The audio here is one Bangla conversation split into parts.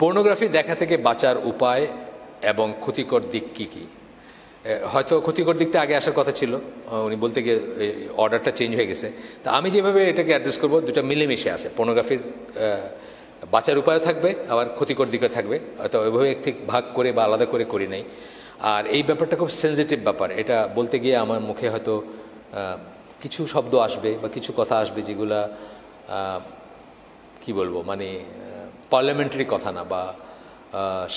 পর্নোগ্রাফি দেখা থেকে বাঁচার উপায় এবং ক্ষতিকর দিক কী কী? হয়তো ক্ষতিকর দিকটা আগে আসার কথা ছিল, উনি বলতে গিয়ে অর্ডারটা চেঞ্জ হয়ে গেছে। তা আমি যেভাবে এটাকে অ্যাড্রেস করবো, দুটা মিলেমিশে আছে। পর্নোগ্রাফির বাঁচার উপায়ও থাকবে, আবার ক্ষতিকর দিকও থাকবে। হয়তো ওইভাবে ঠিক ভাগ করে বা আলাদা করে করি নাই। আর এই ব্যাপারটা খুব সেন্সিটিভ ব্যাপার। এটা বলতে গিয়ে আমার মুখে হয়তো কিছু শব্দ আসবে বা কিছু কথা আসবে যেগুলা কি বলবো, মানে পার্লামেন্টারি কথা না বা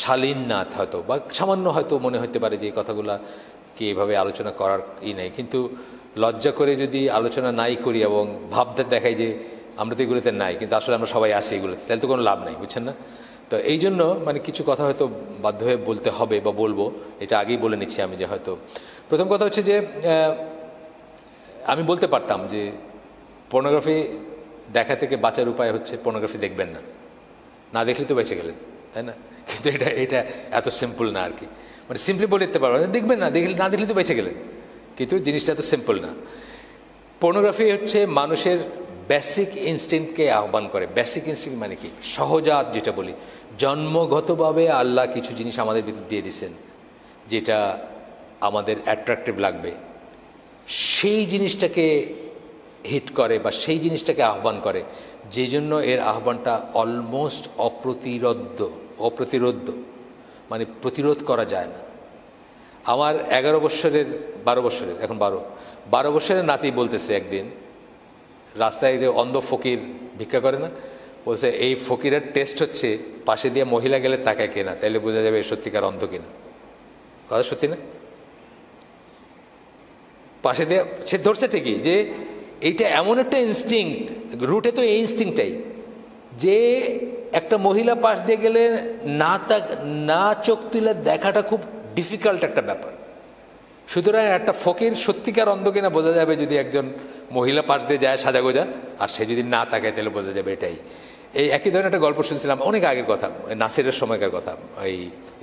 শালীন না, হয়তো বা সামান্য হয়তো মনে হতে পারে যে এই কথাগুলা কি এভাবে আলোচনা করার নেই। কিন্তু লজ্জা করে যদি আলোচনা নাই করি এবং ভাবতে দেখাই যে আমরা তো এগুলোতে নাই, কিন্তু আসলে আমরা সবাই আসি এগুলোতে, তাহলে তো কোনো লাভ নাই, বুঝছেন না? তো এই জন্য মানে কিছু কথা হয়তো বাধ্য হয়ে বলতে হবে বা বলবো। এটা আগেই বলে নিচ্ছি আমি যে হয়তো প্রথম কথা হচ্ছে যে আমি বলতে পারতাম যে পর্নোগ্রাফি দেখা থেকে বাঁচার উপায় হচ্ছে পর্নোগ্রাফি দেখবেন না, না দেখলে তো বেঁচে গেলেন, তাই না? কিন্তু এটা এত সিম্পল না আর কি। মানে সিম্পলি বলে দিতে পারবো দেখবেন না, না দেখলে তো বেঁচে গেলেন, কিন্তু জিনিসটা এত সিম্পল না। পর্নোগ্রাফি হচ্ছে মানুষের বেসিক ইনস্টিংক্টকে আহ্বান করে। বেসিক ইনস্টিংক্ট মানে কি? সহজাত যেটা বলি, জন্মগতভাবে আল্লাহ কিছু জিনিস আমাদের ভিতর দিয়ে দিচ্ছেন যেটা আমাদের অ্যাট্রাকটিভ লাগবে, সেই জিনিসটাকে হিট করে বা সেই জিনিসটাকে আহ্বান করে, যে জন্য এর আহ্বানটা অলমোস্ট অপ্রতিরোধ্য, মানে প্রতিরোধ করা যায় না। আমার 12 বছরের এখন 12 বছরের নাতি বলতেছে একদিন রাস্তায়, যে অন্ধ ফকির ভিক্ষা করে না, বলছে এই ফকিরের টেস্ট হচ্ছে পাশে দিয়ে মহিলা গেলে তাকায় কিনা, তাইলে বোঝা যাবে সত্যিকার অন্ধ কিনা। কথা সত্যি না? পাশে দিয়ে সে ধরছে ঠিকই যে এইটা এমন একটা ইনস্টিংক্ট, রুটে তো এই ইনস্টিংক্টটাই, যে একটা মহিলা পাশ দিয়ে গেলে না চোখ তুলে দেখাটা খুব ডিফিকাল্ট একটা ব্যাপার। সুতরাং একটা ফকির সত্যিকার অন্ধ কিনা বোঝা যাবে যদি একজন মহিলা পাশ দিয়ে যায় সাজাগোজা, আর সে যদি না তাকায় তাহলে বোঝা যাবে এটাই। এই একই ধরনের একটা গল্প শুনছিলাম অনেক আগের কথা, নাসিরের সময়কার কথা, এই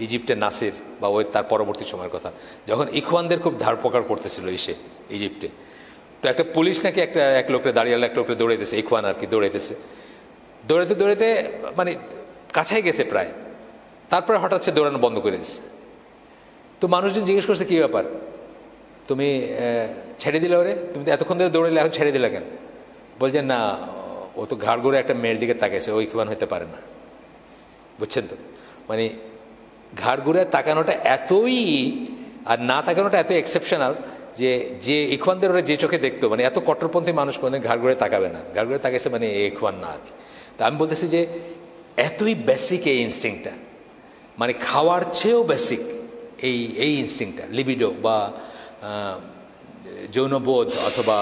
ইজিপ্টের নাসির বা ওই তার পরবর্তী সময়ের কথা, যখন ইখওয়ানদের খুব ধারপকার করতেছিল ইজিপ্টে। তো একটা পুলিশ নাকি এক লোকরে দাঁড়িয়ে এক লোকরে দৌড়াইতেছে, ইখওয়ান আর কি দৌড়াইতেছে, দৌড়াইতে মানে কাছাই গেছে প্রায়, তারপরে হঠাৎ সে দৌড়ানো বন্ধ করে দিচ্ছে। তো মানুষজন জিজ্ঞেস করছে কী ব্যাপার, তুমি ছেড়ে দিলে ওরে, তুমি তো এতক্ষণ ধরে দৌড়াইলে এখন ছেড়ে দিলে কেন? বলছে না, ও তো ঘাড় ঘুরে একটা মেয়ের দিকে তাকাইছে, ও ইখওয়ান হতে পারে না। বুঝছেন তো? মানে ঘাড় ঘুরে তাকানোটা এতই, আর না তাকানোটা এত এক্সেপশনাল যে ইখওয়ানদের ওরা যে চোখে দেখতো, মানে এত কট্টরপন্থী মানুষ কোনো ঘাড় ঘুরে তাকাবে না, ঘাড় ঘুরে তাকাইছে মানে ইখওয়ান না আর কি। তা আমি বলতেছি যে এতই বেসিক এই ইনস্টিংক্টটা, মানে খাওয়ার চেয়েও বেসিক এই ইনস্টিংক্টটা, লিবিডো বা যৌনবোধ অথবা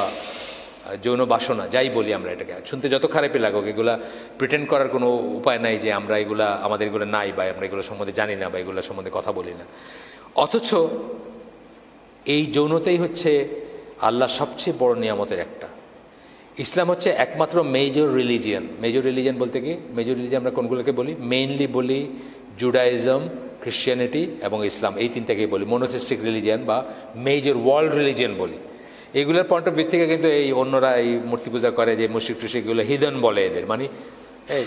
যৌন বাসনা, যাই বলি আমরা এটাকে, শুনতে যত খারাপই লাগুক, এগুলা প্রিটেন্ড করার কোনো উপায় নাই যে আমরা আমাদের এগুলো নাই বা আমরা এগুলো সম্বন্ধে জানি না বা এগুলো সম্বন্ধে কথা বলি না। অথচ এই যৌনতাই হচ্ছে আল্লাহ সবচেয়ে বড় নিয়ামতের একটা। ইসলাম হচ্ছে একমাত্র মেজর রিলিজিয়ান বলতে কি, মেজর রিলিজিয়ান আমরা কোনগুলোকে বলি? মেইনলি বলি জুডাইজম, খ্রিশ্চিয়ানিটি এবং ইসলাম, এই তিনটাকেই বলি মনোথিস্টিক রিলিজিয়ান বা মেজর ওয়ার্ল্ড রিলিজিয়ান বলি। এগুলোর পয়েন্ট অফ ভিউ থেকে কিন্তু এই অন্যরা এই মূর্তি পূজা করে যে মুশরিক টুশরিকগুলো হিদন বলে এদের, মানে এই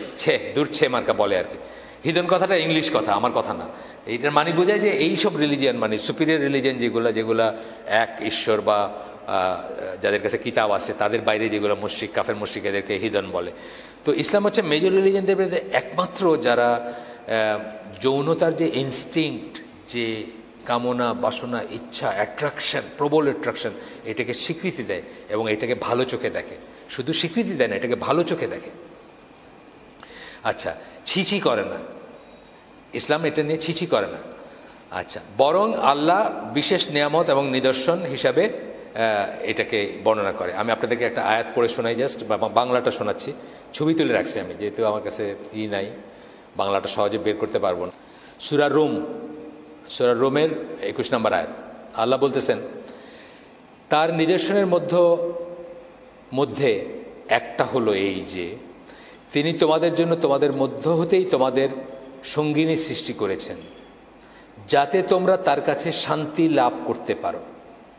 দূর মার্কা বলে আর কি। হিদন কথাটা ইংলিশ কথা, আমার কথা না। এইটার মানে বোঝায় যে এইসব রিলিজিয়ান মানে সুপিরিয়র রিলিজিয়ান যেগুলা এক ঈশ্বর বা যাদের কাছে কিতাব আছে তাদের বাইরে যেগুলো মুশরিক, কাফের মুশরিক, এদেরকে হিদন বলে। তো ইসলাম হচ্ছে মেজর রিলিজিয়ানদের মধ্যে একমাত্র যারা যৌনতার যে ইনস্টিংক্ট, যে কামনা, বাসনা, ইচ্ছা, অ্যাট্রাকশন, প্রবল অ্যাট্রাকশন, এটাকে স্বীকৃতি দেয় এবং এটাকে ভালো চোখে দেখে। শুধু স্বীকৃতি দেয় না, এটাকে ভালো চোখে দেখে। আচ্ছা, ছিছি করে না, ইসলাম এটা নিয়ে ছিছি করে না। আচ্ছা, বরং আল্লাহ বিশেষ নিয়ামত এবং নিদর্শন হিসাবে এটাকে বর্ণনা করে। আমি আপনাদেরকে একটা আয়াত পড়ে শোনাই, জাস্ট বাংলাটা শোনাচ্ছি, ছবি তুলে রাখছি আমি, যেহেতু আমার কাছে নাই, বাংলাটা সহজে বের করতে পারবো না। সূরা রোমের 21 নম্বর আয়াত, আল্লাহ বলতেছেন, তার নিদর্শনের মধ্যে একটা হলো এই যে তিনি তোমাদের জন্য তোমাদের মধ্য হতেই তোমাদের সঙ্গিনী সৃষ্টি করেছেন, যাতে তোমরা তার কাছে শান্তি লাভ করতে পারো।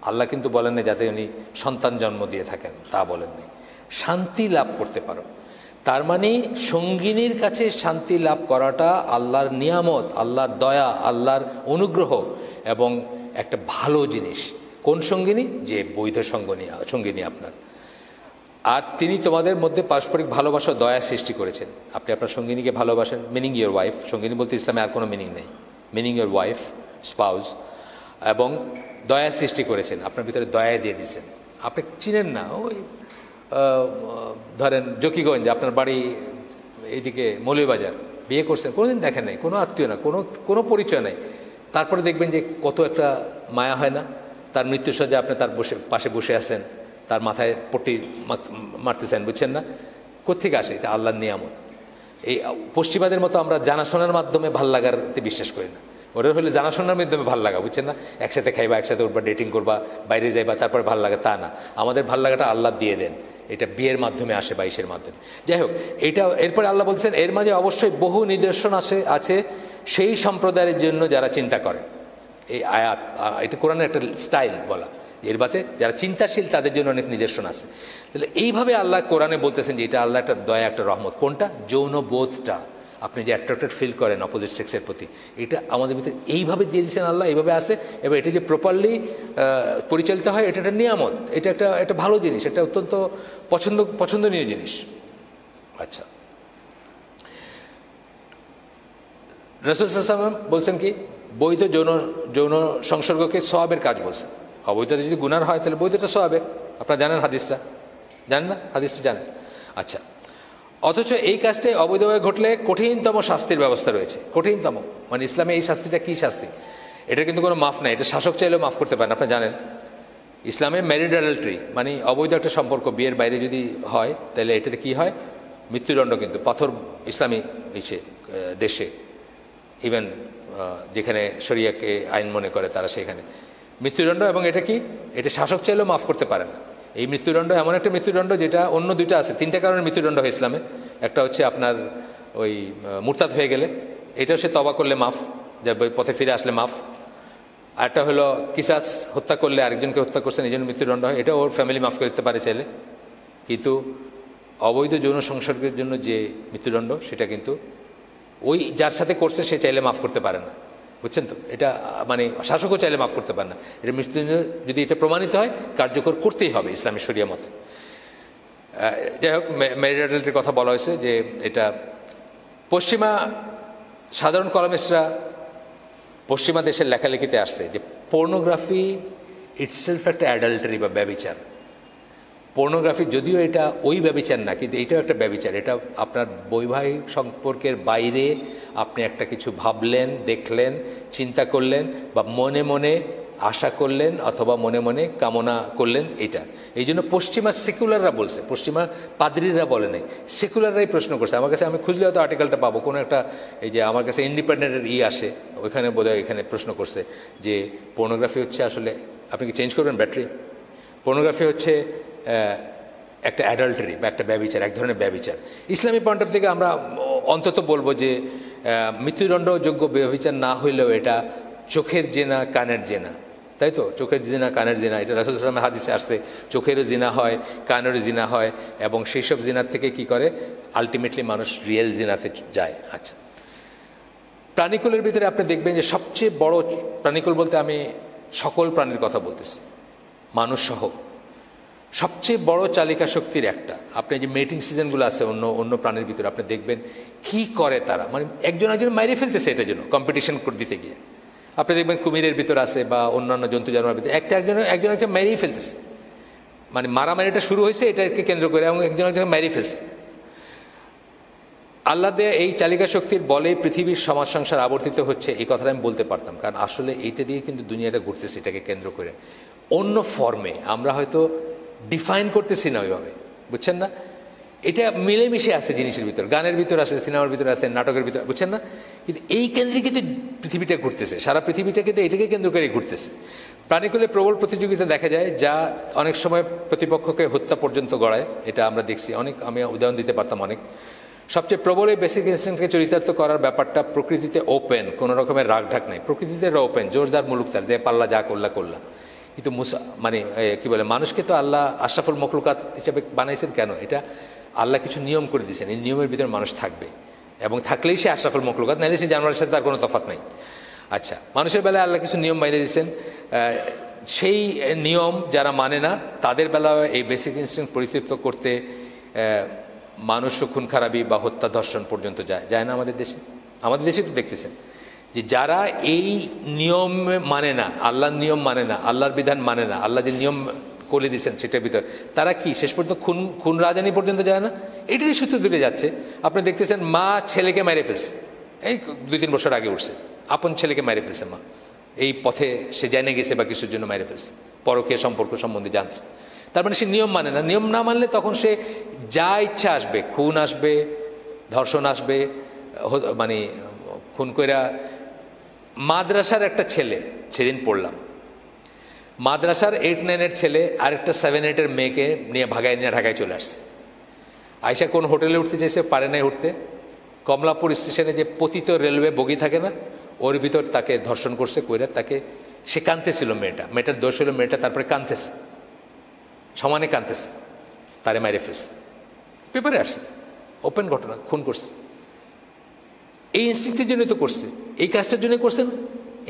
আল্লাহ কিন্তু বলেন না যাতে উনি সন্তান জন্ম দিয়ে থাকেন, তা বলেননি, শান্তি লাভ করতে পারো। তার মানে সঙ্গিনীর কাছে শান্তি লাভ করাটা আল্লাহর নিয়ামত, আল্লাহর দয়া, আল্লাহর অনুগ্রহ এবং একটা ভালো জিনিস। কোন সঙ্গিনী? যে বৈধ সঙ্গিনী আপনার। আর তিনি তোমাদের মধ্যে পারস্পরিক ভালোবাসা দয়া সৃষ্টি করেছেন। আপনি আপনার সঙ্গিনীকে ভালোবাসেন, মিনিং ইয়োর ওয়াইফ। সঙ্গিনী বলতে ইসলামে আর কোনো মিনিং নেই, মিনিং ইয়োর ওয়াইফ, স্পাউস। এবং দয়া সৃষ্টি করেছেন, আপনার ভিতরে দয়া দিয়ে দিচ্ছেন। আপনি চিনেন না, ওই ধরেন জকিগঞ্জ, আপনার বাড়ি এইদিকে মৌলভীবাজার, বিয়ে করছেন, কোনোদিন দেখেন নাই, কোনো আত্মীয় না, কোনো পরিচয় নাই, তারপরে দেখবেন যে কত একটা মায়া হয় না। তার মৃত্যুসজ্জা আপনি তার পাশে বসে আছেন, তার মাথায় পট্টি মারতেছেন, বুঝছেন না? কোত্থেকে আসে? এটা আল্লাহর নিয়ামত। এই পশ্চিমাদের মতো আমরা জানাশোনার মাধ্যমে ভাল লাগাতে বিশ্বাস করি না। ওরা হলে জানাশোনার মাধ্যমে ভাল লাগা, বুঝছেন না? একসাথে খাইবা, একসাথে উঠবা, ডেটিং করবা, বাইরে যাইবা, তারপরে ভাল লাগা, তা না। আমাদের ভাল লাগাটা আল্লাহ দিয়ে দেন, এটা বিয়ের মাধ্যমে আসে বা ইসের মাধ্যমে। যাই হোক, এটা এরপরে আল্লাহ বলছেন এর মাঝে অবশ্যই বহু নিদর্শন আছে সেই সম্প্রদায়ের জন্য যারা চিন্তা করে। এই আয়াত, এটা কোরআনের একটা স্টাইল বলা, এর বাতে যারা চিন্তাশীল তাদের জন্য অনেক নিদর্শন আছে। তাহলে এইভাবে আল্লাহ কোরআনে বলতেছেন যে এটা আল্লাহ একটা দয়া, একটা রহমত। কোনটা? যৌন বোধটা, আপনি যে অ্যাট্রাক্টেড ফিল করেন অপোজিট সেক্সের প্রতি, এটা আমাদের ভিতরে এইভাবে দিয়ে দিচ্ছেন আল্লাহ, এইভাবে আসে। এবং এটা যে প্রপারলি পরিচালিত হয়, এটা একটা নিয়ামত, এটা একটা ভালো জিনিস, এটা অত্যন্ত পছন্দনীয় জিনিস। আচ্ছা, রাসূল সাল্লাল্লাহু আলাইহি ওয়াসাল্লাম বলছেন কি? বৈধ যৌন সংসর্গকে সওয়াবের কাজ বলছে। অবৈধটা যদি গুনার হয় তাহলে বৈধটা সওয়াবের। আপনারা জানেন হাদিসটা? জানেন না? হাদিসটা জানেন? আচ্ছা, অথচ এই কাজটাই অবৈধভাবে ঘটলে কঠিনতম শাস্তির ব্যবস্থা রয়েছে। কঠিনতম মানে ইসলামে এই শাস্তিটা কী শাস্তি? এটা কিন্তু কোনো মাফ নাই, এটা শাসক চাইলেও মাফ করতে পারেন। আপনারা জানেন ইসলামে ম্যারিড অ্যাডাল্টারি মানে অবৈধ একটা সম্পর্ক বিয়ের বাইরে যদি হয় তাহলে এটাতে কি হয়? মৃত্যুদণ্ড। কিন্তু পাথর ইসলামী দেশে, ইভেন যেখানে শরিয়াকে আইন মনে করে তারা, সেখানে মৃত্যুদণ্ড। এবং এটা কি? এটা শাসক চাইলেও মাফ করতে পারে না। এই মৃত্যুদণ্ড এমন একটা মৃত্যুদণ্ড যেটা অন্য দুইটা আছে, তিনটা কারণে মৃত্যুদণ্ড হয় ইসলামে। একটা হচ্ছে আপনার ওই মুরতাদ হয়ে গেলে, এটাও সে তওবা করলে মাফ, যে পথে ফিরে আসলে মাফ। আরেকটা হলো কিসাস, হত্যা করলে, আরেকজনকে হত্যা করছেন এই জন্য মৃত্যুদণ্ড হয়, এটা ওর ফ্যামিলি মাফ করতে পারে চাইলে। কিন্তু অবৈধ যৌন সংসর্গের জন্য যে মৃত্যুদণ্ড, সেটা কিন্তু ওই যার সাথে করছে সে চাইলে মাফ করতে পারে না, বুঝছেন তো? এটা মানে শাসকও চাইলে মাফ করতে পারে না। এটা মৃত্যুদণ্ড যদি এটা প্রমাণিত হয়, কার্যকর করতেই হবে ইসলামের শরিয়া মতে। যাই হোক, ম্যারিড অ্যাডাল্টারির কথা বলা হয়েছে যে এটা পশ্চিমা সাধারণ কলামিস্টরা পশ্চিমা দেশের লেখালেখিতে আসছে যে পর্নোগ্রাফি ইটসেলফ একটা অ্যাডাল্টারি বা ব্যভিচার। পর্নোগ্রাফি যদিও এটা ওই ব্যভিচার না, কিন্তু এটাও একটা ব্যভিচার। এটা আপনার বৈবাহিক সম্পর্কের বাইরে আপনি একটা কিছু ভাবলেন, দেখলেন, চিন্তা করলেন, বা মনে মনে আশা করলেন অথবা মনে মনে কামনা করলেন, এটা। এই জন্য পশ্চিমা সেকুলাররা বলছে, পশ্চিমা পাদ্রীরা বলে নাই, সেকুলাররাই প্রশ্ন করছে। আমার কাছে আমি খুঁজলে হয়তো আর্টিকেলটা পাবো, কোনো একটা এই যে আমার কাছে ইন্ডিপেন্ডেন্টের আসে, ওইখানে বোধহয় এখানে প্রশ্ন করছে যে পর্নোগ্রাফি হচ্ছে আসলে, আপনি কি চেঞ্জ করবেন ব্যাটারি? পর্নোগ্রাফি হচ্ছে একটা অ্যাডাল্টারি বা একটা ব্যভিচার, এক ধরনের ব্যভিচার। ইসলামী পয়েন্ট অফ থেকে আমরা অন্তত বলবো যে মৃত্যুদণ্ডযোগ্য ব্যভিচার না হইলেও এটা চোখের জেনা, কানের জেনা, তাই তো? চোখের জিনা, কানের জিনা, এটা রাসূল সাল্লাল্লাহু আলাইহি ওয়াসাল্লাম হাদিসে আসছে। চোখেরও জিনা হয়, কানেরও জিনা হয়, এবং সেই সব জিনার থেকে কি করে? আলটিমেটলি মানুষ রিয়েল জিনাতে যায়। আচ্ছা, প্রাণীকুলের ভিতরে আপনি দেখবেন যে সবচেয়ে বড় প্রাণীকুল বলতে আমি সকল প্রাণীর কথা বলতেছি, মানুষ সহ, সবচেয়ে বড় চালিকা শক্তির একটা। আপনি যে মেটিং সিজনগুলো আছে অন্য প্রাণীর ভিতরে, আপনি দেখবেন কি করে তারা, মানে একজন মাইরে ফেলতেছে এটার জন্য কম্পিটিশন করে দিতে গিয়ে। আপনি দেখবেন কুমিরের ভিতর আছে বা অন্যান্য জন্তু জানোয়ারের ভিতরে একজনকে মেরেই ফেলতেছে, মানে মারামারিটা শুরু হয়েছে এটাকে কেন্দ্র করে, এবং একজনকে মেরে ফেলছে। আল্লাহ দেয়া এই চালিকা শক্তির বলে পৃথিবীর সমাজ সংসার আবর্তিত হচ্ছে, এই কথাটা আমি বলতে পারতাম, কারণ আসলে এইটা দিয়ে কিন্তু দুনিয়াটা ঘুরতেছে, এটাকে কেন্দ্র করে। অন্য ফর্মে আমরা হয়তো ডিফাইন করতেছি না ওইভাবে, বুঝছেন না? এটা মিলেমিশে আছে জিনিসের ভিতর, গানের ভিতর আছে, সিনেমার ভিতরে আছে, নাটকের ভিতরে, বুঝছেন না? কিন্তু এই কেন্দ্রে কিন্তু পৃথিবীটা ঘুরতেছে, সারা পৃথিবীটা কিন্তু এটাকে কেন্দ্র করে ঘুরতেছে। প্রাণীকুলে প্রবল প্রতিযোগিতা দেখা যায়, যা অনেক সময় প্রতিপক্ষকে হত্যা পর্যন্ত গড়ায়। এটা আমরা দেখছি অনেক, আমি উদাহরণ দিতে পারতাম অনেক। সবচেয়ে প্রবল এই বেসিক ইনস্টিংক্টকে চরিতার্থ করার ব্যাপারটা প্রকৃতিতে ওপেন, কোনো রকমের রাগ ঢাক নাই, প্রকৃতিতে ওপেন, জোরদার মুলুকতার, যে পাল্লা যা করলা। কিন্তু মানে কি বলে, মানুষকে তো আল্লাহ আশরাফুল মখলুকাত হিসেবে বানাইছেন কেন? এটা আল্লাহ কিছু নিয়ম করে দিয়েছেন, এই নিয়মের ভিতরে মানুষ থাকবে এবং থাকলেই সে আশরাফুল মখলুকাত, নাইলে সে জানোয়ারের সাথে তার কোনো তফাৎ নাই। আচ্ছা, মানুষের বেলায় আল্লাহ কিছু নিয়ম বাইরে দিয়েছেন, সেই নিয়ম যারা মানে না তাদের বেলায় এই বেসিক ইনস্টিংক্ট পরিতৃপ্ত করতে মানুষ খুন খারাপি বা হত্যা ধর্ষণ পর্যন্ত যায় না আমাদের দেশে। আমাদের দেশে তো দেখতেছেন যে যারা এই নিয়ম মানে না, আল্লাহর নিয়ম মানে না, আল্লাহর বিধান মানে না, আল্লাহ যে নিয়ম করে দিয়েছেন সেটার ভিতর, তারা কি শেষ পর্যন্ত খুন রাজানি পর্যন্ত যায় না? এটারই সূত্র ধরে যাচ্ছে। আপনি দেখতেছেন মা ছেলেকে মেরে ফেলছে, এই 2-3 বছর আগে উঠছে, আপন ছেলেকে মেরে ফেলছে মা, এই পথে সে জেনে গেছে বা কিছুর জন্য মেরে ফেলছে, পরকীয়া সম্পর্ক সম্বন্ধে জানছে। তার মানে সে নিয়ম মানে না। নিয়ম না মানলে তখন সে যা ইচ্ছা আসবে, খুন আসবে, ধর্ষণ আসবে, মানে খুন কইরা। মাদ্রাসার একটা ছেলে, সেদিন পড়লাম, মাদ্রাসার 8-9-এর ছেলে আরেকটা 7-8-এর মেয়েকে নিয়ে ভাগায় নিয়ে ঢাকায় চলে আসছে। আয়সা কোন হোটেলে উঠতে চাইছে, পারে নাই উঠতে, কমলাপুর স্টেশনে যে পতিত রেলওয়ে বগি থাকে না, ওর ভিতর তাকে ধর্ষণ করছে, কইরা তাকে, সে কাঁদতেছিল, মেয়েটার দোষ হলো মেয়েটা তারপরে কাঁদতেছে, সমানে কাঁদতেছে, তারে মাইরে ফেলছে, পেপারে আসছে, ওপেন ঘটনা, খুন করছে। এই ইনস্টিংক্টের জন্যই তো করছে, এই কাজটার জন্য করছে না।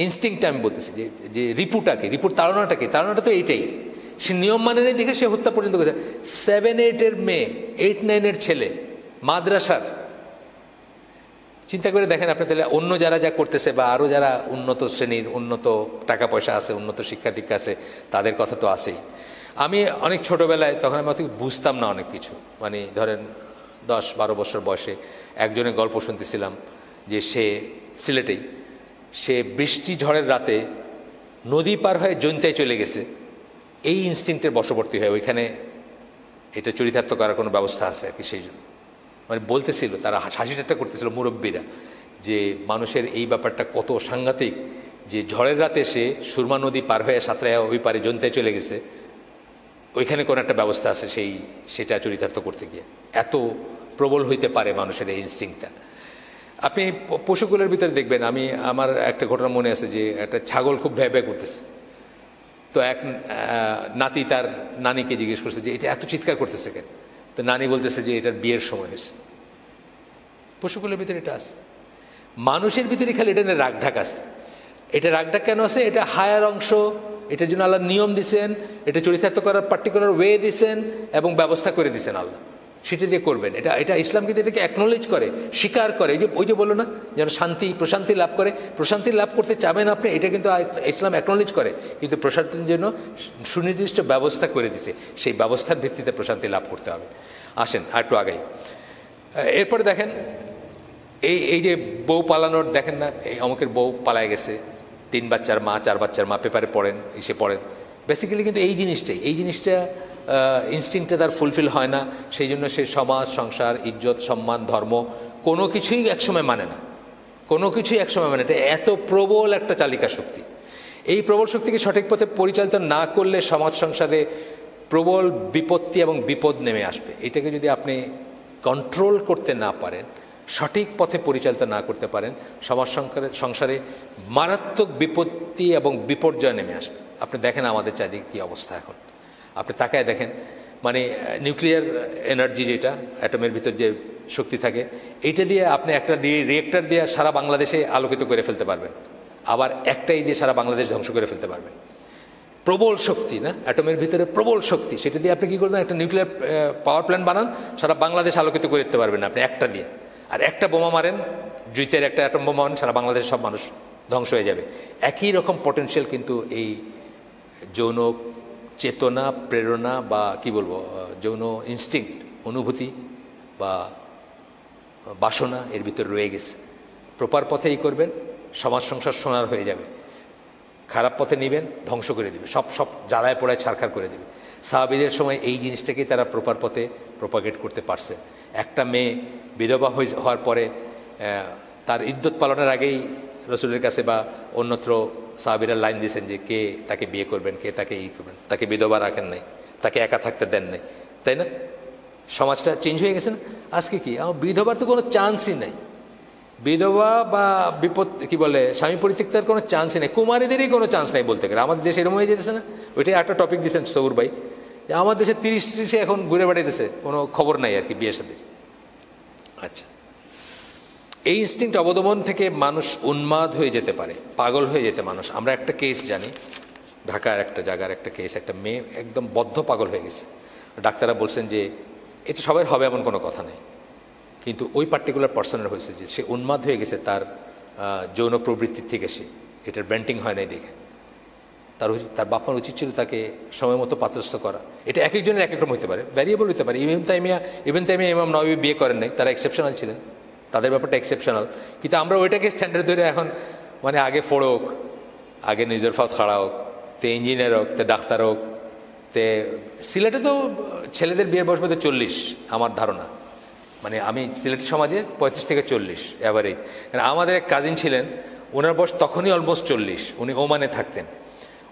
ইনস্টিংক্টটা আমি বলতেছি যে রিপুর তাড়নাটা তো এইটাই। সে নিয়ম মানে নেই দেখে সে হত্যা পর্যন্ত করেছে। 7-8-এর মেয়ে, 8-9-এর ছেলে, মাদ্রাসার। চিন্তা করে দেখেন আপনি তাহলে অন্য যারা যা করতেছে বা আরও যারা উন্নত শ্রেণীর, উন্নত টাকা পয়সা আছে, উন্নত শিক্ষা দীক্ষা আছে, তাদের কথা তো আছেই। আমি অনেক ছোটোবেলায়, তখন আমি অত বুঝতাম না অনেক কিছু, মানে ধরেন 10-12 বছর বয়সে একজনের গল্প শুনতেছিলাম যে সে সিলেটেই, সে বৃষ্টি ঝড়ের রাতে নদী পার হয়ে জৈন্তায় চলে গেছে, এই ইনস্টিংক্টের বশবর্তী হয়ে। ওইখানে এটা চরিতার্থ করার কোনো ব্যবস্থা আছে আর কি, সেই জন্য মানে বলতেছিল, তারা হাসি ঠাট্টা করতেছিল মুরব্বীরা, যে মানুষের এই ব্যাপারটা কত সাংঘাতিক, যে ঝড়ের রাতে সে সুরমা নদী পার হয়ে সাঁতরায় ওই পারে জৈন্তায় চলে গেছে, ওইখানে কোনো একটা ব্যবস্থা আছে সেটা চরিতার্থ করতে গিয়ে। এত প্রবল হইতে পারে মানুষের এই ইনস্টিংক্টটা। আপনি পশুগুলোর ভিতরে দেখবেন, আমার একটা ঘটনা মনে আছে যে একটা ছাগল খুব ভ্যাঁ ভ্যাঁ করতেছে, তো এক নাতি তার নানিকে জিজ্ঞেস করছে যে এটা এত চিৎকার করতেছে কেন? তো নানি বলতেছে যে এটার বিয়ের সময় হয়েছে। পশুগুলোর ভিতরে এটা আছে, মানুষের ভিতরে খালি এটা নিয়ে রাগঢাক আছে। এটা রাগঢাক কেন আছে? এটা হায়ার অংশ, এটার জন্য আল্লাহ নিয়ম দিছেন, এটা চরিতার্থ করার পার্টিকুলার ওয়ে দিছেন এবং ব্যবস্থা করে দিছেন আল্লাহ, সেটা দিয়ে করবেন। এটা ইসলাম কিন্তু এটাকে অ্যাকনোলেজ করে, স্বীকার করে। ওই যে বললো না, যেন প্রশান্তি লাভ করে, প্রশান্তি লাভ করতে চাবেন আপনি, এটা কিন্তু ইসলাম অ্যাকনোলেজ করে, কিন্তু প্রশান্তির জন্য সুনির্দিষ্ট ব্যবস্থা করে দিছে, সেই ব্যবস্থার ভিত্তিতে প্রশান্তি লাভ করতে হবে। আসেন আর একটু আগাই। এরপরে দেখেন এই যে বউ পালানোর, দেখেন না, এই অমুকের বউ পালায় গেছে, 3 বাচ্চার মা, 4 বাচ্চার মা, পেপারে পড়েন, পড়েন। বেসিক্যালি কিন্তু এই জিনিসটা ইনস্টিংক্টটা তার ফুলফিল হয় না, সেই জন্য সে সমাজ, সংসার, ইজ্জত, সম্মান, ধর্ম কোনো কিছুই একসময় মানে না, কোনো কিছুই একসময় মানে। এটা এত প্রবল একটা চালিকা শক্তি। এই প্রবল শক্তিকে সঠিক পথে পরিচালিত না করলে সমাজ সংসারে প্রবল বিপত্তি এবং বিপদ নেমে আসবে। এটাকে যদি আপনি কন্ট্রোল করতে না পারেন, সঠিক পথে পরিচালিত না করতে পারেন, সমাজ সংসারে মারাত্মক বিপত্তি এবং বিপর্যয় নেমে আসবে। আপনি দেখেন আমাদের চারিদিকে কী অবস্থা এখন, আপনি তাকায় দেখেন, মানে নিউক্লিয়ার এনার্জি, যেটা অ্যাটমের ভিতর যে শক্তি থাকে, এইটা দিয়ে আপনি একটা রিয়েক্টর দিয়ে সারা বাংলাদেশে আলোকিত করে ফেলতে পারবেন, আবার একটাই দিয়ে সারা বাংলাদেশ ধ্বংস করে ফেলতে পারবেন। প্রবল শক্তি না, অ্যাটমের ভিতরে প্রবল শক্তি, সেটা দিয়ে আপনি কী করবেন, একটা নিউক্লিয়ার পাওয়ার প্ল্যান্ট বানান, সারা বাংলাদেশ আলোকিত করে দিতে পারবেন আপনি একটা দিয়ে। আর একটা বোমা মারেন, জুইতের একটা অ্যাটম বোমা মারেন, সারা বাংলাদেশের সব মানুষ ধ্বংস হয়ে যাবে। একই রকম পটেনশিয়াল কিন্তু এই যৌন চেতনা, প্রেরণা বা কি বলবো, যৌন ইনস্টিংক্ট, অনুভূতি বা বাসনা এর ভিতরে রয়ে গেছে। প্রপার পথে এই করবেন, সমাজ সংসার সোনার হয়ে যাবে। খারাপ পথে নেবেন, ধ্বংস করে দেবে, সব জ্বালায় পোড়ায় ছারখার করে দেবে। সাহাবীদের সময় এই জিনিসটাকেই তারা প্রপার পথে প্রপাগেট করতে পারছে। একটা মেয়ে বিধবা হওয়ার পরে তার ইদ্যত পালনের আগেই রসুলের কাছে বা অন্যত্র সাহাবীরা লাইন দিয়েছেন যে কে তাকে বিয়ে করবেন, কে তাকে করবেন। তাকে বিধবা রাখেন নাই, তাকে একা থাকতে দেন নাই, তাই না? সমাজটা চেঞ্জ হয়ে গেছে না? আজকে কি আমার বিধবার তো কোনো চান্সই নাই, বিধবা বা বিপদ কি বলে স্বামী পরিত্যক্তার কোনো চান্সই নেই, কুমারীদেরই কোনো চান্স নাই বলতে গেলে। আমাদের দেশে এরকম হয়ে যেতেছে না? ওইটাই একটা টপিক দিয়েছেন সৌর ভাই, যে আমার দেশে 30-30 এখন ঘুরে বেড়াইতেছে, কোনো খবর নাই আর কি বিয়ের সাথে। আচ্ছা, এই ইনস্টিংক্ট অবদমন থেকে মানুষ উন্মাদ হয়ে যেতে পারে, পাগল হয়ে যেতে মানুষ। আমরা একটা কেস জানি, ঢাকার একটা জায়গার একটা কেস, একটা মেয়ে একদম বদ্ধ পাগল হয়ে গেছে। ডাক্তাররা বলছেন যে এটা সবাই হবে এমন কোনো কথা নেই, কিন্তু ওই পার্টিকুলার পার্সনের হয়েছে যে সে উন্মাদ হয়ে গেছে তার যৌন প্রবৃত্তির থেকে। সে এটার ব্যান্টিং হয় নাই দেখে তার বাপমার উচিত ছিল তাকে সময় মতো পাত্রস্থ করা। এটা এক একজনের এক এক রকম হতে পারে, ভ্যারিয়েবল হতে পারে। ইবনে তাইমিয়া ইমাম নববী বিয়ে করেন নাই, তারা এক্সেপশনাল ছিলেন, তাদের ব্যাপারটা এক্সেপশনাল। কিন্তু আমরা ওইটাকে স্ট্যান্ডার্ড ধরে এখন মানে আগে ফোড়ক, আগে নিজের ফাত খাড়া হোক, তে ইঞ্জিনিয়ার হোক, তে ডাক্তার হোক, তে সিলেটে তো ছেলেদের বিয়ের বয়স বোধহয় 40 আমার ধারণা। মানে আমি সিলেটি সমাজে 35 থেকে 40 অ্যাভারেজ। কারণ আমাদের এক কাজিন ছিলেন, ওনার বয়স তখনই অলমোস্ট 40, উনি ওমানে থাকতেন।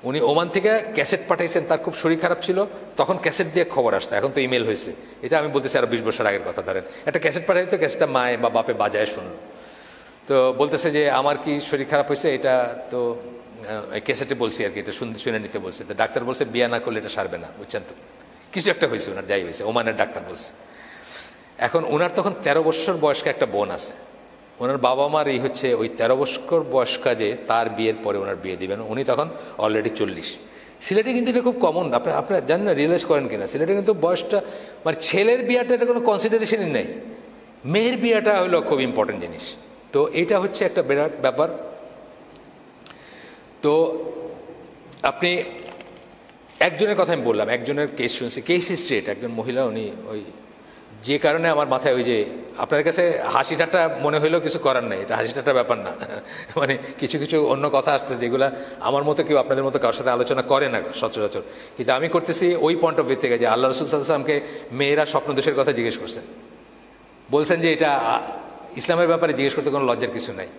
উনি ওমান থেকে ক্যাসেট পাঠাইছেন, তার খুব শরীর খারাপ ছিল, তখন ক্যাসেট দিয়ে খবর আসতো, এখন তো ইমেল হয়েছে। এটা আমি বলতেছি আরো 20 বছর আগের কথা। ধরেন একটা ক্যাসেট পাঠাই, তো ক্যাসেটটা মায়ে বা বাপে বাজায় শুনলো, তো বলতেছে যে আমার কি শরীর খারাপ হয়েছে, এটা তো ক্যাসেটে বলছি আর কি, এটা শুনে নিতে বলছে। তো ডাক্তার বলছে বিয়া না করলে এটা সারবে না, বুঝছেন তো, কিছু একটা হয়েছে ওনার, যাই হয়েছে, ওমানের ডাক্তার বলছে। এখন ওনার তখন 13 বছর বয়স্ক একটা বোন আছে। ওনার বাবা মার এই হচ্ছে ওই 13 বছর বয়স্কা যে তার বিয়ের পরে ওনার বিয়ে দিবেন, উনি তখন অলরেডি 40। সিলেটে কিন্তু এটা খুব কমন, আপনারা জানেন না, রিয়েলাইজ করেন কিনা, সিলেটে কিন্তু বয়সটা মানে ছেলের বিয়েটা এটা কোনো কনসিডারেশনই নেই, মেয়ের বিয়েটা হলো খুব ইম্পর্টেন্ট জিনিস। তো এইটা হচ্ছে একটা বিরাট ব্যাপার। তো আপনি একজনের কথা আমি বললাম, একজনের কেস শুনছি, কেস হিস্ট্রি এটা, একজন মহিলা, উনি ওই যে কারণে আমার মাথায় ওই যে আপনার কাছে হাসি ঠাট্টা মনে হইলেও কিছু করার নাই, এটা হাসি ঠাট্টা ব্যাপার না। মানে কিছু কিছু অন্য কথা আসতেছে যেগুলো আমার মতো কেউ আপনাদের মতো কারোর সাথে আলোচনা করে না সচরাচর, কিন্তু আমি করতেছি ওই পয়েন্ট অফ ভিউ থেকে যে আল্লাহ রসুল সাল্লাল্লাহু আলাইহি ওয়াসাল্লামকে মেয়েরা স্বপ্নদোষের কথা জিজ্ঞেস করছেন, বলছেন যে এটা ইসলামের ব্যাপারে জিজ্ঞেস করতে কোনো লজ্জার কিছু নাই।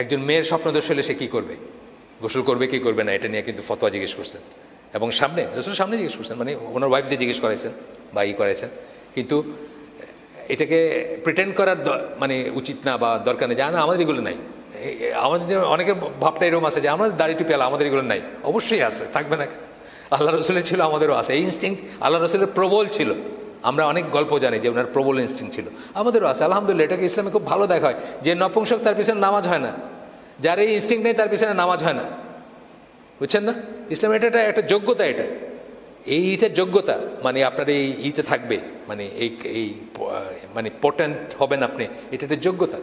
একজন মেয়ের স্বপ্নদোষ হলে সে কী করবে, গোসল করবে কি করবে না, এটা নিয়ে কিন্তু ফতোয়া জিজ্ঞেস করছেন, এবং সামনে রসুলের সামনে জিজ্ঞেস করছেন, মানে ওনার ওয়াইফ দিয়ে জিজ্ঞেস করাইছেন বা করাইছেন। কিন্তু এটাকে প্রিটেন্ড করার মানে উচিত না বা দরকার নেই, জানা আমাদের এগুলো নাই। আমাদের অনেকের ভাবটা এরকম আছে যে আমাদের দাড়ি টুপি আলা, আমাদের এগুলো নাই। অবশ্যই আছে, থাকবে না, আল্লাহ রসুলের ছিল, আমাদেরও আছে। এই ইনস্টিংক্ট আল্লাহ রসুলের প্রবল ছিল, আমরা অনেক গল্প জানি যে ওনার প্রবল ইনস্টিংক্ট ছিল, আমাদেরও আছে আলহামদুলিল্লাহ। এটাকে ইসলামে খুব ভালো দেখা হয় যে নপুংসক তার পিছনে নামাজ হয় না, যার এই ইনস্টিংক্ট নেই তার পিছনে নামাজ হয় না, বুঝছেন না? ইসলাম এটা একটা যোগ্যতা, এইটা যোগ্যতা, মানে আপনার এইটা থাকবে, মানে এই মানে ইম্পর্ট্যান্ট হবেন আপনি, এটা একটা যোগ্যতা,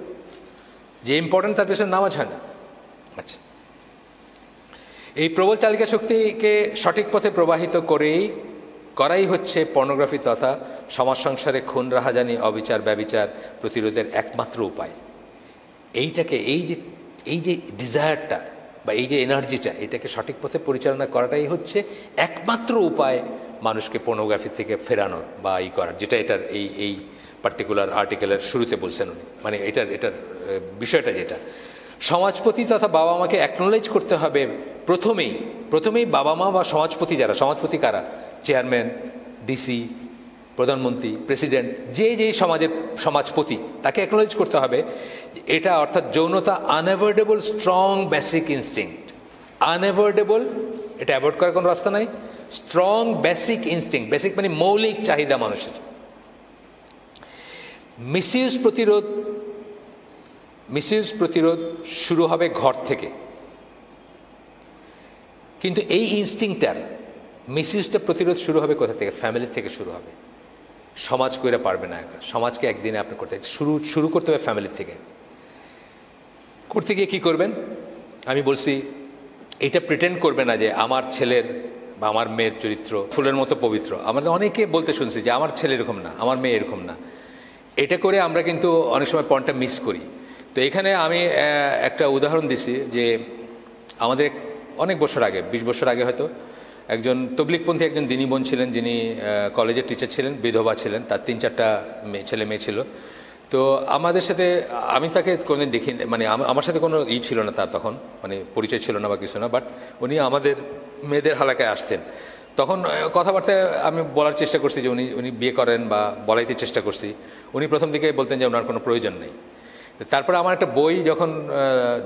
যে ইম্পর্ট্যান্ট তার পেছনে নামাজ হয় না। আচ্ছা, এই প্রবল চালিকা শক্তিকে সঠিক পথে প্রবাহিত করাই হচ্ছে পর্নোগ্রাফি তথা সমাজ সংসারে খুন, রাহাজানি, অবিচার, ব্যভিচার প্রতিরোধের একমাত্র উপায়। এইটাকে এই যে ডিজায়ারটা বা এই যে এনার্জিটা, এটাকে সঠিক পথে পরিচালনা করাটাই হচ্ছে একমাত্র উপায় মানুষকে পর্নোগ্রাফি থেকে ফেরানোর বা করার, যেটা এটার এই পার্টিকুলার আর্টিকেলের শুরুতে বলছেন উনি। মানে এটার বিষয়টা যেটা সমাজপতি তথা বাবা মাকে অ্যাকনোলেজ করতে হবে প্রথমেই বাবা মা বা সমাজপতি, যারা সমাজপতি কারা, চেয়ারম্যান, ডিসি, প্রধানমন্ত্রী, প্রেসিডেন্ট, যে সমাজের সমাজপতি, তাকে অ্যাকনোলেজ করতে হবে এটা, অর্থাৎ যৌনতা unavoidable strong basic instinct. Unavoidable, এটা অ্যাভয়েড করার কোনো রাস্তা নাই। স্ট্রং বেসিক ইনস্টিংক্ট, বেসিক মানে মৌলিক চাহিদা মানুষের। মিসইউজ প্রতিরোধ শুরু হবে ঘর থেকে, কিন্তু এই ইনস্টিংক্টটার মিসইউজটা প্রতিরোধ শুরু হবে কোথা থেকে? ফ্যামিলি থেকে শুরু হবে। সমাজ কইরা পারবে না একা, সমাজকে একদিনে আপনি করতে শুরু করতে হবে ফ্যামিলি থেকে। করতে গিয়ে কী করবেন? আমি বলছি এটা প্রিটেন্ড করবে না যে আমার ছেলের বা আমার মেয়ের চরিত্র ফুলের মতো পবিত্র। আমাদের অনেকে বলতে শুনছি যে আমার ছেলে এরকম না, আমার মেয়ে এরকম না। এটা করে আমরা কিন্তু অনেক সময় পয়েন্টটা মিস করি। তো এখানে আমি একটা উদাহরণ দিছি যে আমাদের অনেক বছর আগে, 20 বছর আগে হয়তো, একজন তবলিগপন্থী একজন দিনী বোন ছিলেন, যিনি কলেজের টিচার ছিলেন, বিধবা ছিলেন, তার 3-4টা ছেলে মেয়ে ছিল। তো আমাদের সাথে, আমি তাকে কোনোদিন দেখি, মানে আমার সাথে কোনো ছিল না তার, তখন মানে পরিচয় ছিল না বা কিছু না, বাট উনি আমাদের মেয়েদের হালাকায় আসতেন। তখন কথাবার্তায় আমি বলার চেষ্টা করছি যে উনি বিয়ে করেন বা বলাইতে চেষ্টা করছি। উনি প্রথম দিকে বলতেন যে ওনার কোনো প্রয়োজন নেই। তারপরে আমার একটা বই, যখন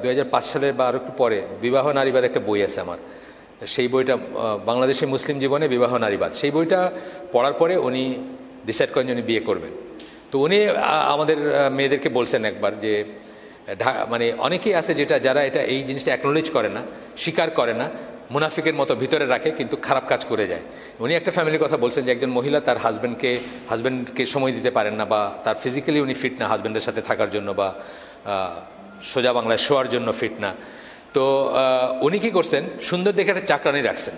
2005 সালের বা আরও একটু পরে, বিবাহ নারীবাদ একটা বই আছে আমার, সেই বইটা বাংলাদেশি মুসলিম জীবনে বিবাহ নারীবাদ, সেই বইটা পড়ার পরে উনি ডিসাইড করেন যে উনি বিয়ে করবেন। তো উনি আমাদের মেয়েদেরকে বলছেন একবার যে মানে অনেকেই আছে যারা এটা এই জিনিসটা অ্যাকনোলেজ করে না, স্বীকার করে না, মুনাফিকের মতো ভিতরে রাখে কিন্তু খারাপ কাজ করে যায়। উনি একটা ফ্যামিলির কথা বলছেন যে একজন মহিলা তার হাজব্যান্ডকে সময় দিতে পারেন না, বা তার ফিজিক্যালি উনি ফিট না হাজব্যান্ডের সাথে থাকার জন্য, বা সোজা বাংলায় শোয়ার জন্য ফিট না। তো উনি কী করছেন, সুন্দর দেখে একটা চাকরানি রাখছেন।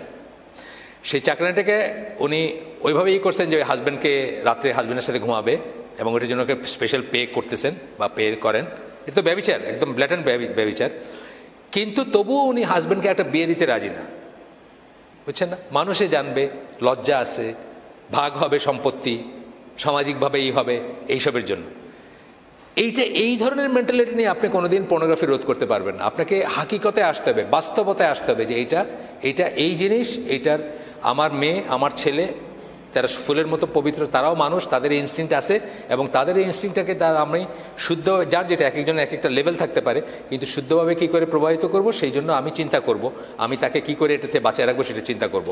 সেই চাকরানিটাকে উনি ওইভাবেই করছেন যে হাজব্যান্ডকে রাত্রে হাজব্যান্ডের সাথে ঘুমাবে, এবং ওটার জন্য স্পেশাল পে করতেছেন বা পে করেন। এটা তো ব্যভিচার, একদম ব্ল্যাটেন্ট ব্যভিচার। কিন্তু তবুও উনি হাজব্যান্ডকে একটা বিয়ে দিতে রাজি না, বুঝছেন না? মানুষে জানবে, লজ্জা আছে, ভাগ হবে সম্পত্তি, সামাজিকভাবে এই হবে, এইসবের জন্য। এই ধরনের মেন্টালিটি নিয়ে আপনি কোনোদিন পর্নোগ্রাফি রোধ করতে পারবেন না। আপনাকে হাকিকতে আসতে হবে, বাস্তবতায় আসতে হবে যে এইটা এই জিনিস, এইটার আমার মেয়ে আমার ছেলে যারা ফুলের মতো পবিত্র, তারাও মানুষ, তাদের এই ইনস্টিংক্ট আছে, এবং তাদের এই ইনস্টিংক্টটাকে আমি শুদ্ধ, যার যেটা এক একজনের এক একটা লেভেল থাকতে পারে, কিন্তু শুদ্ধভাবে কী করে প্রবাহিত করব সেই জন্য আমি চিন্তা করব, আমি তাকে কি করে এটাতে বাঁচায় রাখবো সেটা চিন্তা করব।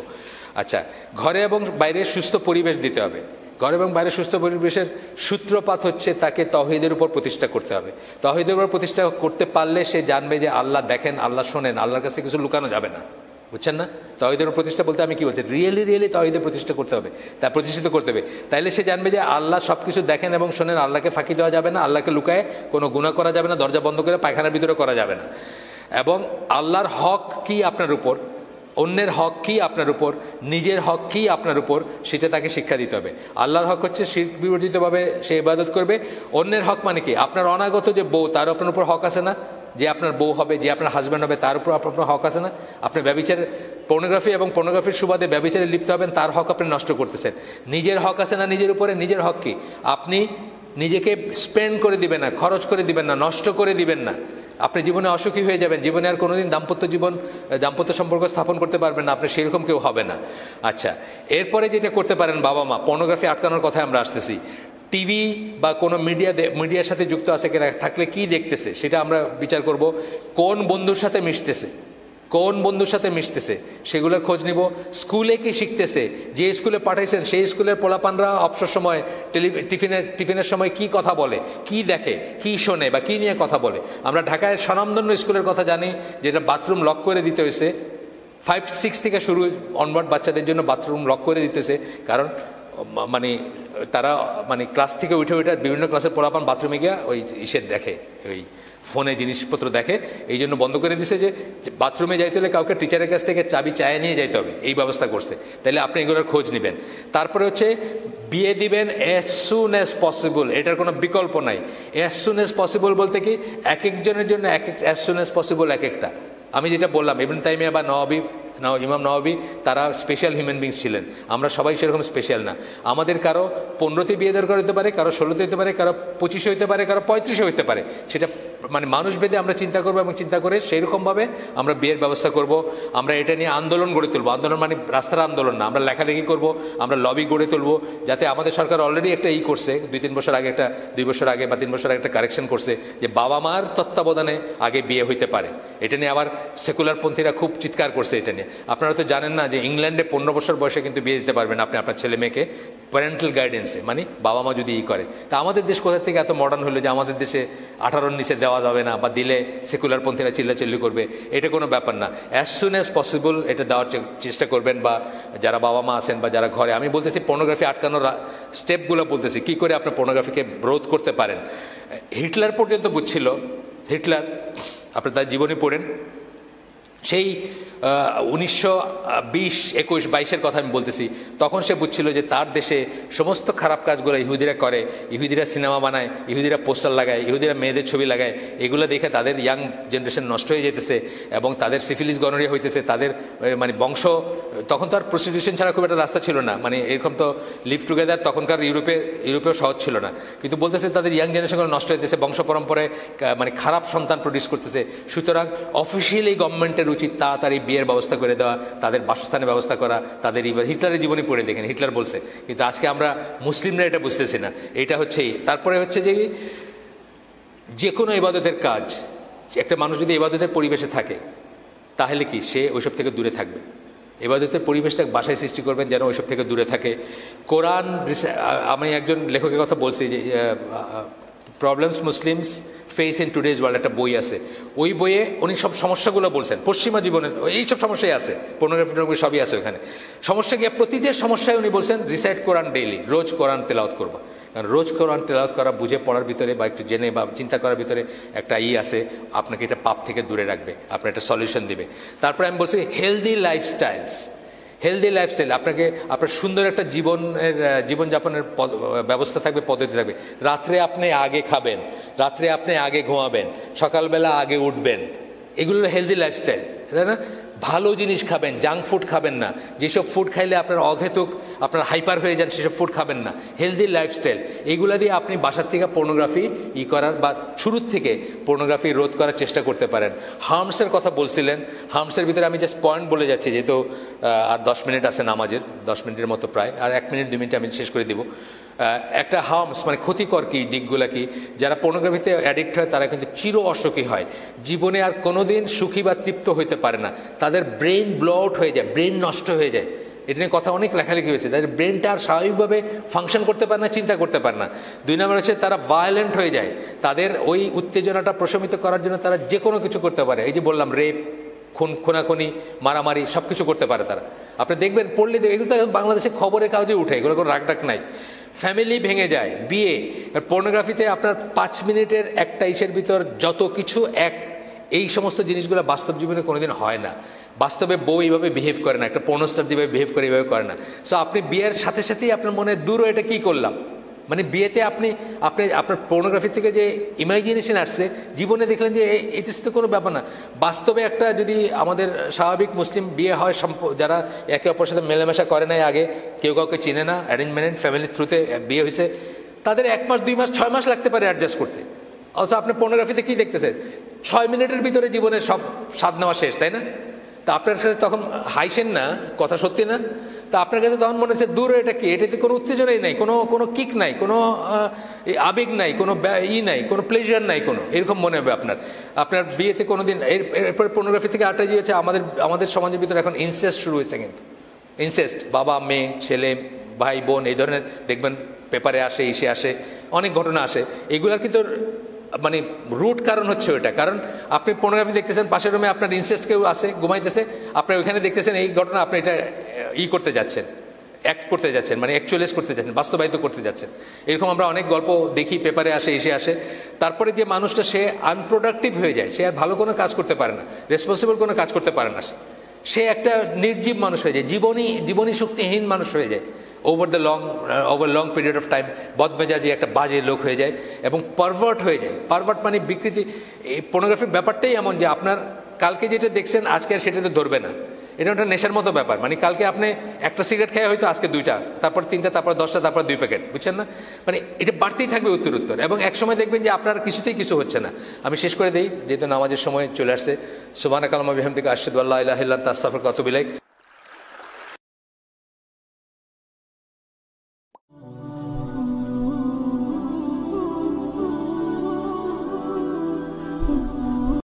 আচ্ছা, ঘরে এবং বাইরে সুস্থ পরিবেশ দিতে হবে। ঘরে এবং বাইরে সুস্থ পরিবেশের সূত্রপাত হচ্ছে তাকে তৌহিদের উপর প্রতিষ্ঠা করতে হবে। তৌহিদের উপর প্রতিষ্ঠা করতে পারলে সে জানবে যে আল্লাহ দেখেন, আল্লাহ শোনেন, আল্লাহর কাছে কিছু লুকানো যাবে না, বুঝছেন না? তৌহিদের প্রতিষ্ঠা বলতে আমি কি বলছি, রিয়েলি তৌহিদের প্রতিষ্ঠা করতে হবে, তা প্রতিষ্ঠিত করতে হবে। তাইলে সে জানবে যে আল্লাহ সব কিছু দেখেন এবং শোনেন, আল্লাহকে ফাঁকি দেওয়া যাবে না, আল্লাহকে লুকায় কোনো গুনাহ করা যাবে না, দরজা বন্ধ করে পায়খানার ভিতরে করা যাবে না। এবং আল্লাহর হক কি আপনার উপর, অন্যের হক কি আপনার উপর, নিজের হক কি আপনার উপর, সেটা তাকে শিক্ষা দিতে হবে। আল্লাহর হক হচ্ছে শিরক বিবর্জিতভাবে সে ইবাদত করবে। অন্যের হক মানে কি, আপনার অনাগত যে বউ, তার আপনার উপর হক আছে না? যে আপনার বউ হবে, যে আপনার হাজব্যান্ড হবে, তার উপর আপনার হক আছে না? আপনি ব্যভিচার, পর্নোগ্রাফি এবং পর্নোগ্রাফির সুবাদে ব্যভিচারে লিপ্ত হবেন, তার হক আপনি নষ্ট করতেছেন। নিজের হক আছে না নিজের উপরে? নিজের হক কি? আপনি নিজেকে স্পেন্ড করে দিবেন না, খরচ করে দিবেন না, নষ্ট করে দিবেন না। আপনি জীবনে অসুখী হয়ে যাবেন, জীবনে আর কোনোদিন দাম্পত্য সম্পর্ক স্থাপন করতে পারবেন না, আপনি সেরকম কেউ হবে না। আচ্ছা, এরপরে যেটা করতে পারেন বাবা মা, পর্নোগ্রাফি আটকানোর কথায় আমরা আসতেছি। টিভি বা কোনো মিডিয়ার সাথে যুক্ত আছে কিনা, থাকলে কি দেখতেছে সেটা আমরা বিচার করব। কোন বন্ধুর সাথে মিশতেছে সেগুলোর খোঁজ নিব। স্কুলে কি শিখতেছে, যে স্কুলে পাঠাইছেন সেই স্কুলের পোলাপানরা অবসর সময় টিফিনের সময় কি কথা বলে, কি দেখে, কি শোনে, বা কি নিয়ে কথা বলে। আমরা ঢাকায় স্বনামধন্য স্কুলের কথা জানি, যেটা বাথরুম লক করে দিতে হয়েছে, 5-6 থেকে শুরু অনওয়ার্ড বাচ্চাদের জন্য বাথরুম লক করে দিতেছে। কারণ তারা ক্লাস থেকে উঠে বিভিন্ন ক্লাসের পোলাপান বাথরুমে গিয়ে ওই দেখে, ওই ফোনে জিনিসপত্র দেখে, এই জন্য বন্ধ করে দিছে যে বাথরুমে যাইতে হলে কাউকে টিচারের কাছ থেকে চাবি চায়ে নিয়ে যাইতে হবে, এই ব্যবস্থা করছে। তাহলে আপনি এগুলোর খোঁজ নেবেন। তারপরে হচ্ছে বিয়ে দিবেন অ্যাজ সুন অ্যাজ পসিবল, এটার কোনো বিকল্প নাই। অ্যাজ সুন অ্যাজ পসিবল বলতে কি, এক একজনের জন্য অ্যাজ সুন অ্যাজ পসিবল এক একটা। আমি যেটা বললাম, ইবনে তাইমিয়া বা ইমাম নওয়াবী তারা স্পেশাল হিউম্যান বিংস ছিলেন, আমরা সবাই সেরকম স্পেশাল না। আমাদের কারো 15তে বিয়ে দরকার হতে পারে, কারো 16তে হতে পারে, কারো 25 হতে পারে, কারো 35 হতে পারে। সেটা মানুষ ভেদে আমরা চিন্তা করবো, এবং চিন্তা করে সেইরকমভাবে আমরা বিয়ের ব্যবস্থা করব। আমরা এটা নিয়ে আন্দোলন গড়ে তুলবো। আন্দোলন মানে রাস্তার আন্দোলন না, আমরা লেখালেখি করব, আমরা লবি গড়ে তুলবো, যাতে আমাদের সরকার অলরেডি একটা করছে, 2 বছর আগে বা 3 বছর আগে একটা কারেকশন করছে, যে বাবা মার তত্ত্বাবধানে আগে বিয়ে হইতে পারে। এটা নিয়ে আবার সেকুলার পন্থীরা খুব চিৎকার করছে এটা নিয়ে। আপনারা তো জানেন না যে ইংল্যান্ডে 15 বছর বয়সে কিন্তু বিয়ে দিতে পারবেন আপনি আপনার ছেলে মেয়েকে, প্যারেন্টাল গাইডেন্সে, বাবা মা যদি করে। তা আমাদের দেশ কোথা থেকে এত মডার্ন হলো যে আমাদের দেশে 18-র নিচে দেওয়া যাবে না, বা দিলে সেকুলার পন্থীরা চিল্লাচিল্লি করবে? এটা কোনো ব্যাপার না। অ্যাজ সুন অ্যাজ পসিবল এটা দেওয়ার চেষ্টা করবেন, বা যারা বাবা মা আছেন বা যারা ঘরে, আমি বলতেছি পর্নোগ্রাফি আটকানোর স্টেপগুলো বলতেছি, কী করে আপনার পর্নোগ্রাফিকে রোধ করতে পারেন। হিটলার পর্যন্ত বুঝছিল, হিটলার আপনি তার জীবনী পড়েন, সেই 1920-21-22-এর কথা আমি বলতেছি, তখন সে বুঝছিল যে তার দেশে সমস্ত খারাপ কাজগুলো ইহুদিরা করে, ইহুদিরা সিনেমা বানায়, ইহুদিরা পোস্টার লাগায়, ইহুদিরা মেয়েদের ছবি লাগায়, এগুলো দেখে তাদের ইয়াং জেনারেশন নষ্ট হয়ে যেতেছে, এবং তাদের সিফিলিস গনোরিয়া হইতেছে, তাদের বংশ। তখন তো আর প্রস্টিটিউশন ছাড়া খুব একটা রাস্তা ছিল না, এরকম তো লিভ টুগেদার তখনকার ইউরোপেও সহজ ছিল না। কিন্তু বলতেছে তাদের ইয়াং জেনারেশনগুলো নষ্ট হইতেছে, বংশ পরম্পরায় খারাপ সন্তান প্রডিউস করতেছে। সুতরাং অফিসিয়ালি গভর্নমেন্টের উচিত তাড়াতাড়ি বিয়ের ব্যবস্থা করে দেওয়া, তাদের বাসস্থানের ব্যবস্থা করা, তাদের হিটলারের জীবনী পড়ে দেখেন, হিটলার বলছে। কিন্তু আজকে আমরা মুসলিমরা এটা বুঝতেছি না। এটা হচ্ছেই। তারপরে হচ্ছে যে কোনো ইবাদতের কাজ, একটা মানুষ যদি ইবাদতের পরিবেশে থাকে, তাহলে কি সে ওইসব থেকে দূরে থাকবে। ইবাদতের পরিবেশটা বাসায় সৃষ্টি করবেন যেন ওইসব থেকে দূরে থাকে। কোরআন, আমি একজন লেখকের কথা বলছি যে problems Muslims face in today's world, একটা বই আছে, ওই বইয়ে উনি সব সমস্যাগুলো বলছেন পশ্চিমা জীবনের, এইসব সমস্যাই আছে, পর্নোগ্রাফি সবই আছে ওখানে। সমস্যা গিয়ে প্রতিটি সমস্যায় উনি বলছেন রিসাইট কোরআন ডেইলি, রোজ কোরআন তেলাওয়াত করবা। কারণ রোজ কোরআন তেলাওয়াত করা, বুঝে পড়ার ভিতরে বা একটু জেনে বা চিন্তা করার ভিতরে একটা আছে, আপনাকে এটা পাপ থেকে দূরে রাখবে, আপনার একটা সলিউশন দিবে। তারপরে আমি বলছি হেলদি লাইফস্টাইলস, হেলদি লাইফস্টাইল, আপনাকে আপনার সুন্দর একটা জীবনযাপনের ব্যবস্থা থাকবে, পদ্ধতি থাকবে। রাত্রে আপনি আগে খাবেন, রাত্রে আপনি আগে ঘুমাবেন, সকালবেলা আগে উঠবেন, এগুলো হেলদি লাইফস্টাইল, তাই না? ভালো জিনিস খাবেন, জাঙ্ক ফুড খাবেন না, যেসব ফুড খাইলে আপনার অহেতুক আপনার হাইপার হয়ে যান সেসব ফুড খাবেন না, হেলদি লাইফস্টাইল। এইগুলা দিয়ে আপনি বাসার থেকে পর্নোগ্রাফি করার বা শুরুর থেকে পর্নোগ্রাফি রোধ করার চেষ্টা করতে পারেন। হার্মসের কথা বলছিলেন, হার্মসের ভিতরে আমি জাস্ট পয়েন্ট বলে যাচ্ছি, যেহেতু আর 10 মিনিট আছে নামাজের, 10 মিনিটের মতো প্রায়, আর 1 মিনিট 2 মিনিট আমি শেষ করে দিব। একটা হার্মস মানে ক্ষতিকর কি দিকগুলা কি, যারা পর্নোগ্রাফিতে অ্যাডিক্ট হয় তারা কিন্তু চির অসুখী হয়, জীবনে আর কোনোদিন সুখী বা তৃপ্ত হইতে পারে না, তাদের ব্রেন ব্লো আউট হয়ে যায়, ব্রেন নষ্ট হয়ে যায়। এটা নিয়ে কথা অনেক লেখালেখি হয়েছে, তাদের ব্রেনটা আর স্বাভাবিকভাবে ফাংশন করতে পারে না, চিন্তা করতে পারে না। 2 নম্বর হচ্ছে তারা ভায়োলেন্ট হয়ে যায়, তাদের ওই উত্তেজনাটা প্রশমিত করার জন্য তারা যে কোনো কিছু করতে পারে। এই যে বললাম, রেপ, খুনাখুনি, মারামারি সব কিছু করতে পারে তারা। আপনি দেখবেন, পড়লে এগুলো তো বাংলাদেশে খবরের কাগজে উঠে, এগুলো কোনো রাগডাক নাই। ফ্যামিলি ভেঙে যায়, বিয়ে। পর্নোগ্রাফিতে আপনার 5 মিনিটের একটা ভিতর যত কিছু এই সমস্ত জিনিসগুলো বাস্তব জীবনে কোনোদিন হয় না। বাস্তবে বউ এইভাবে বিহেভ করে না, একটা পর্নোস্টার যেভাবে বিহেভ করে এইভাবে করে না। সো আপনি বিয়ের সাথে সাথেই আপনার মনে দূর, এটা কি করলাম, মানে বিয়েতে আপনি আপনার পর্নোগ্রাফি থেকে যে ইমাজিনেশন আসছে, জীবনে দেখলেন যে এটা তো কোনো ব্যাপার না। বাস্তবে একটা যদি আমাদের স্বাভাবিক মুসলিম বিয়ে হয়, যারা একে অপরের সাথে মেলামেশা করে নাই, আগে কেউ কাউকে চিনে না, অ্যারেঞ্জমেন্ট ফ্যামিলির থ্রুতে বিয়ে হয়েছে, তাদের 1 মাস 2 মাস 6 মাস লাগতে পারে অ্যাডজাস্ট করতে। অথচ আপনি পর্নোগ্রাফিতে কি দেখতেছেন, 6 মিনিটের ভিতরে জীবনের সব স্বাদ নেওয়া শেষ, তাই না? তা আপনার কাছে তখন হাইসেন না, কথা সত্যি না? তা আপনার কাছে তখন মনে হচ্ছে দূরে, এটা কি, এটাতে কোনো উত্তেজনাই নাই, কোনো কিক নাই, কোনো আবেগ নাই, কোনো নাই, কোনো প্লেজার নাই, কোনো এরকম মনে হবে আপনার বিয়েতে কোনো দিন। এরপরে পর্নোগ্রাফি থেকে আরেকটা হচ্ছে আমাদের সমাজের ভিতরে এখন ইনসেস্ট শুরু হয়েছে। কিন্তু ইনসেস্ট, বাবা মেয়ে, ছেলে ভাই বোন, এই ধরনের দেখবেন পেপারে আসে, আসে, অনেক ঘটনা আসে। এগুলার কিন্তু মানে রুট কারণ হচ্ছে ওইটা, কারণ আপনি পর্নোগ্রাফি দেখতেছেন, পাশের রুমে আপনার ইনসেস্ট কেউ আছে, ঘুমাইতেছে, আপনি ওইখানে দেখতেছেন এই ঘটনা, আপনি এটা করতে যাচ্ছেন, অ্যাক্ট করতে যাচ্ছেন, মানে অ্যাকচুয়ালাইজ করতে যাচ্ছেন, বাস্তবায়িত করতে যাচ্ছেন। এরকম আমরা অনেক গল্প দেখি, পেপারে আসে, আসে। তারপরে যে মানুষটা সে আনপ্রোডাক্টিভ হয়ে যায়, সে আর ভালো কোনো কাজ করতে পারে না, রেসপন্সিবল কোনো কাজ করতে পারে না, সে একটা নির্জীব মানুষ হয়ে যায়, জীবনী শক্তিহীন মানুষ হয়ে যায়। Over long period of time বদমেজাজি একটা বাজে লোক হয়ে যায় এবং পারভার্ট হয়ে যায়। পারভার্ট মানে বিকৃতি। এই পর্নোগ্রাফির ব্যাপারটাই এমন যে আপনার কালকে যেটা দেখছেন আজকে আর সেটাতে ধরবে না, এটা একটা নেশার মতো ব্যাপার। মানে কালকে আপনি একটা সিগারেট খেয়ে হয়তো আজকে 2টা, তারপর 3টা, তারপর 10টা, তারপর 2 প্যাকেট, বুঝছেন না? মানে এটা বাড়তেই থাকবে উত্তর, এবং একসময় দেখবেন যে আপনার কিছুতেই কিছু হচ্ছে না। আমি শেষ করে দিই, যেহেতু নামাজের সময় চলে আসছে। সুবহানাকাল্লাহুম্মা ওয়া বিহামদিকা আশহাদু আল্লা ইলাহা ইল্লা আনতা আস্তাগফিরুকা ওয়া আতুবু ইলাইক।